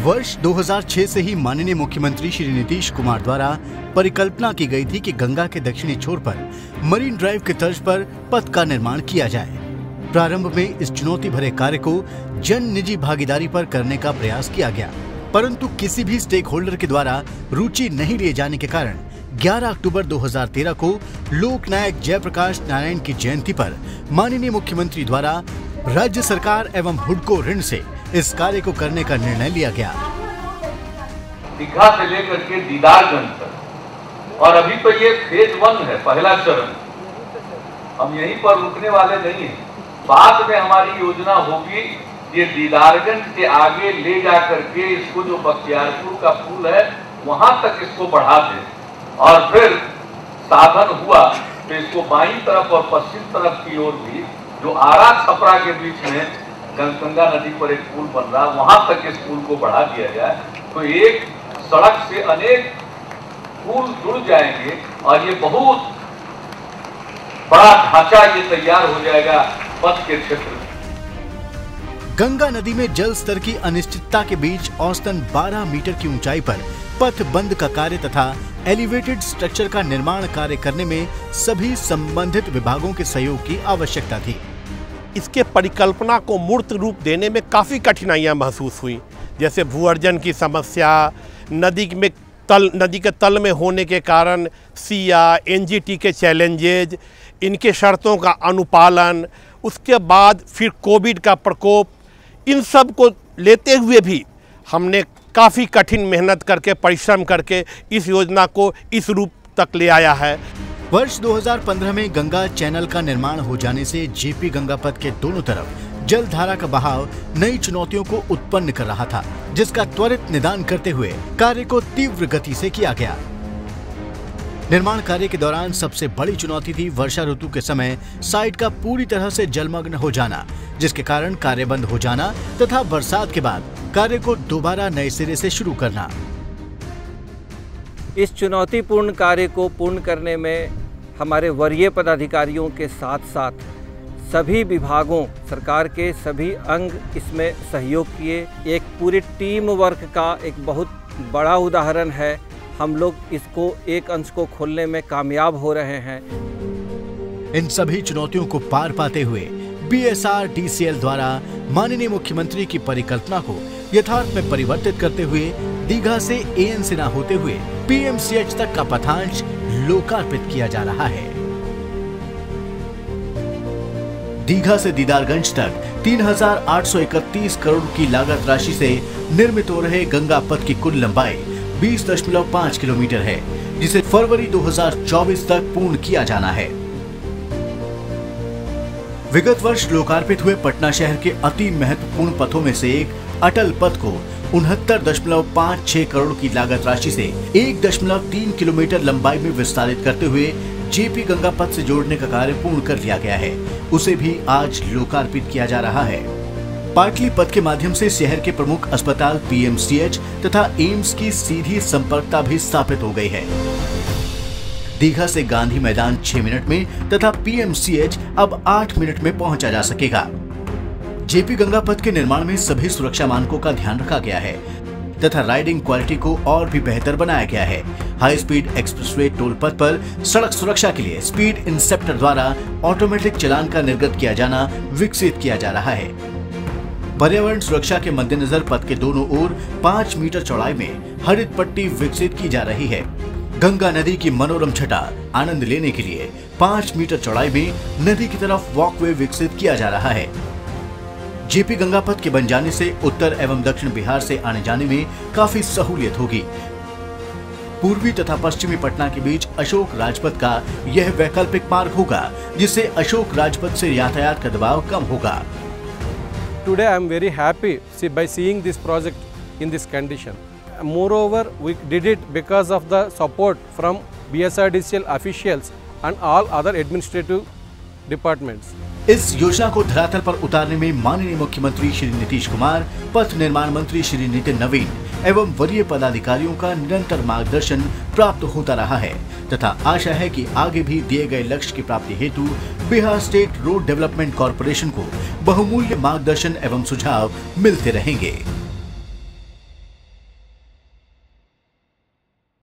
वर्ष 2006 से ही माननीय मुख्यमंत्री श्री नीतीश कुमार द्वारा परिकल्पना की गई थी कि गंगा के दक्षिणी छोर पर मरीन ड्राइव के तर्ज पर पथ का निर्माण किया जाए। प्रारंभ में इस चुनौती भरे कार्य को जन निजी भागीदारी पर करने का प्रयास किया गया, परंतु किसी भी स्टेक होल्डर के द्वारा रुचि नहीं लिए जाने के कारण 11 अक्टूबर 2013 को लोकनायक जयप्रकाश नारायण की जयंती पर माननीय मुख्यमंत्री द्वारा राज्य सरकार एवं हुडको ऋण से इस कार्य को करने का निर्णय लिया गया। दीघा से लेकर के दीदारगंज तक, और अभी तो ये फेज 1 है, पहला चरण। हम यहीं पर रुकने वाले नहीं हैं। बाद में हमारी योजना होगी ये दीदारगंज के आगे ले जा करके इसको जो बख्तियारपुर का पुल है वहां तक इसको बढ़ा दे, और फिर साधन हुआ तो इसको बाईं तरफ और पश्चिम तरफ की ओर भी जो आरा छपरा के बीच में गंगा नदी पर एक पुल बन रहा, वहां तक इस पुल को बढ़ा दिया जाए तो एक सड़क से अनेक पुल जुड़ जाएंगे और ये बहुत बड़ा ढांचा ये तैयार हो जाएगा पथ के क्षेत्र में। गंगा नदी में जल स्तर की अनिश्चितता के बीच औसतन 12 मीटर की ऊंचाई पर पथ बंद का कार्य तथा एलिवेटेड स्ट्रक्चर का निर्माण कार्य करने में सभी संबंधित विभागों के सहयोग की आवश्यकता थी। इसके परिकल्पना को मूर्त रूप देने में काफ़ी कठिनाइयां महसूस हुई, जैसे भूअर्जन की समस्या, नदी के तल में होने के कारण सिया, एनजीटी के चैलेंजेज, इनके शर्तों का अनुपालन, उसके बाद फिर कोविड का प्रकोप, इन सब को लेते हुए भी हमने काफ़ी कठिन मेहनत करके, परिश्रम करके इस योजना को इस रूप तक ले आया है। वर्ष 2015 में गंगा चैनल का निर्माण हो जाने से जेपी गंगा पथ के दोनों तरफ जल धारा का बहाव नई चुनौतियों को उत्पन्न कर रहा था, जिसका त्वरित निदान करते हुए कार्य को तीव्र गति से किया गया। निर्माण कार्य के दौरान सबसे बड़ी चुनौती थी वर्षा ऋतु के समय साइट का पूरी तरह से जलमग्न हो जाना, जिसके कारण कार्य बंद हो जाना तथा बरसात के बाद कार्य को दोबारा नए सिरे से शुरू करना। इस चुनौतीपूर्ण कार्य को पूर्ण करने में हमारे वरीय पदाधिकारियों के साथ साथ सभी विभागों, सरकार के सभी अंग इसमें सहयोग किए। एक पूरी टीम वर्क का एक बहुत बड़ा उदाहरण है। हम लोग इसको एक अंश को खोलने में कामयाब हो रहे हैं। इन सभी चुनौतियों को पार पाते हुए BSRDCL द्वारा माननीय मुख्यमंत्री की परिकल्पना को यथार्थ में परिवर्तित करते हुए दीघा से AN से न होते हुए PMCH तक का पथांश लोकार्पित किया जा रहा है। दीघा से दीदारगंज तक 3,831 करोड़ की लागत राशि से निर्मित हो रहे गंगा पथ की कुल लंबाई 20.5 किलोमीटर है, जिसे फरवरी 2024 तक पूर्ण किया जाना है। विगत वर्ष लोकार्पित हुए पटना शहर के अति महत्वपूर्ण पथों में से एक अटल पथ को 69.56 करोड़ की लागत राशि से 1.3 किलोमीटर लंबाई में विस्तारित करते हुए जेपी गंगा पथ से जोड़ने का कार्य पूर्ण कर लिया गया है। उसे भी आज लोकार्पित किया जा रहा है। पाटली पथ के माध्यम से शहर के प्रमुख अस्पताल PMCH तथा एम्स की सीधी संपर्कता भी स्थापित हो गई है। दीघा से गांधी मैदान 6 मिनट में तथा PMCH अब 8 मिनट में पहुंचा जा सकेगा। जेपी गंगा पथ के निर्माण में सभी सुरक्षा मानकों का ध्यान रखा गया है तथा राइडिंग क्वालिटी को और भी बेहतर बनाया गया है। हाई स्पीड एक्सप्रेसवे टोल पथ पर सड़क सुरक्षा के लिए स्पीड इंस्पेक्टर द्वारा ऑटोमेटिक चालान का निर्गत किया जाना विकसित किया जा रहा है। पर्यावरण सुरक्षा के मद्देनजर पथ के दोनों ओर 5 मीटर चौड़ाई में हरित पट्टी विकसित की जा रही है। गंगा नदी की मनोरम छटा आनंद लेने के लिए 5 मीटर चौड़ाई में नदी की तरफ वॉकवे विकसित किया जा रहा है। जेपी गंगा पथ के बन जाने से उत्तर एवं दक्षिण बिहार से आने जाने में काफी सहूलियत होगी। पूर्वी तथा पश्चिमी पटना के बीच अशोक राजपथ का यह वैकल्पिक मार्ग होगा, जिससे अशोक राजपथ से यातायात का दबाव कम होगा। Today I am very happy by seeing this project in this condition. Moreover, we did it because of the support from BSRDCL officials and all other administrative departments. इस योजना को धरातल पर उतारने में माननीय मुख्यमंत्री श्री नीतीश कुमार, पथ निर्माण मंत्री श्री नितिन नवीन एवं वरीय पदाधिकारियों का निरंतर मार्गदर्शन प्राप्त होता रहा है तथा आशा है कि आगे भी दिए गए लक्ष्य की प्राप्ति हेतु Bihar state road development corporation को बहुमूल्य मार्गदर्शन एवं सुझाव मिलते रहेंगे।